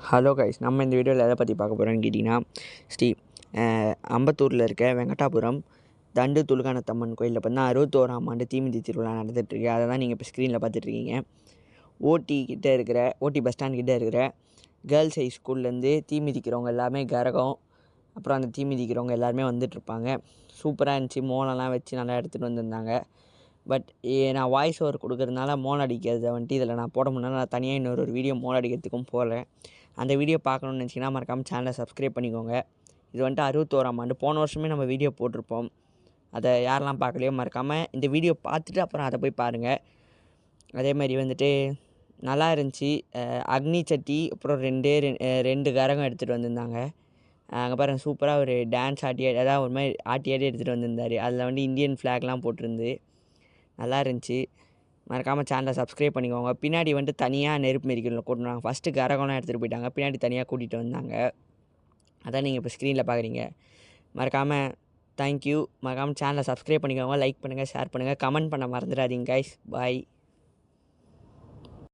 Hello guys, நம்ம இந்த வீடியோவில் எதை பற்றி பார்க்க போகிறோன்னு கேட்டிங்கன்னா, ஸ்ரீ அம்பத்தூரில் இருக்க வெங்கடாபுரம் தண்டு துலுக்கானத்தம்மன் கோயிலில் பார்த்தீங்கன்னா 61ஆம் ஆண்டு தீமிதி திருவிழா நடந்துகிட்ருக்கு. அதை தான் நீங்கள் இப்போ ஸ்க்ரீனில் பார்த்துட்ருக்கீங்க. ஓட்டி பஸ் ஸ்டாண்ட் கிட்டே இருக்கிற கேர்ள்ஸ் ஹை ஸ்கூல்லேருந்து தீமிதிக்கிறவங்க எல்லாமே கரகம், அப்புறம் அந்த தீமிதிக்கிறவங்க எல்லாருமே வந்துட்டுருப்பாங்க. சூப்பராக இருந்துச்சு. மோளம்லாம் வச்சு நல்லா எடுத்துகிட்டு வந்திருந்தாங்க. பட் நான் வாய்ஸ் ஓவர் கொடுக்குறதுனால மோளம் அடிக்கிறத வந்துட்டு இதில் நான் போட முடியல. நான் தனியாக இன்னொரு வீடியோ மோளம் அடிக்கிறதுக்கும் போகிறேன். அந்த வீடியோ பார்க்கணுன்னு நினச்சிங்கன்னா மறக்காமல் சேனலை சப்ஸ்கிரைப் பண்ணிக்கோங்க. இது வந்துட்டு 61ஆம் ஆண்டு. போன வருஷமே நம்ம வீடியோ போட்டிருப்போம். அதை யாரெல்லாம் பார்க்கலையோ மறக்காமல் இந்த வீடியோ பார்த்துட்டு அப்புறம் அதை போய் பாருங்கள். அதேமாதிரி வந்துட்டு நல்லா இருந்துச்சு. அக்னி சட்டி அப்புறம் ரெண்டு கரகம் எடுத்துகிட்டு வந்திருந்தாங்க. அங்கே பாருங்கள், சூப்பராக ஒரு டான்ஸ் அதாவது ஒரு மாதிரி ஆட்டி எடுத்துகிட்டு வந்திருந்தார். அதில் வந்து இந்தியன் ஃப்ளாக்லாம் போட்டிருந்து நல்லா இருந்துச்சு. மறக்காமல் சேனலை சப்ஸ்கிரைப் பண்ணிக்கோங்க. பின்னாடி வந்துட்டு தனியாக நெருப்பு மெரிக்கலில் கூட்டினாங்க. ஃபஸ்ட்டு கரகம்லாம் எடுத்துகிட்டு போயிட்டாங்க, பின்னாடி தனியாக கூட்டிகிட்டு வந்தாங்க. அதான் நீங்கள் இப்போ ஸ்க்ரீனில் பார்க்குறீங்க. மறக்காமல் தேங்க்யூ. மறக்காமல் சேனலை சப்ஸ்கிரைப் பண்ணிக்கோங்க. லைக் பண்ணுங்கள், ஷேர் பண்ணுங்கள், கமெண்ட் பண்ண மறந்துடாதீங்க கைஸ். பாய்.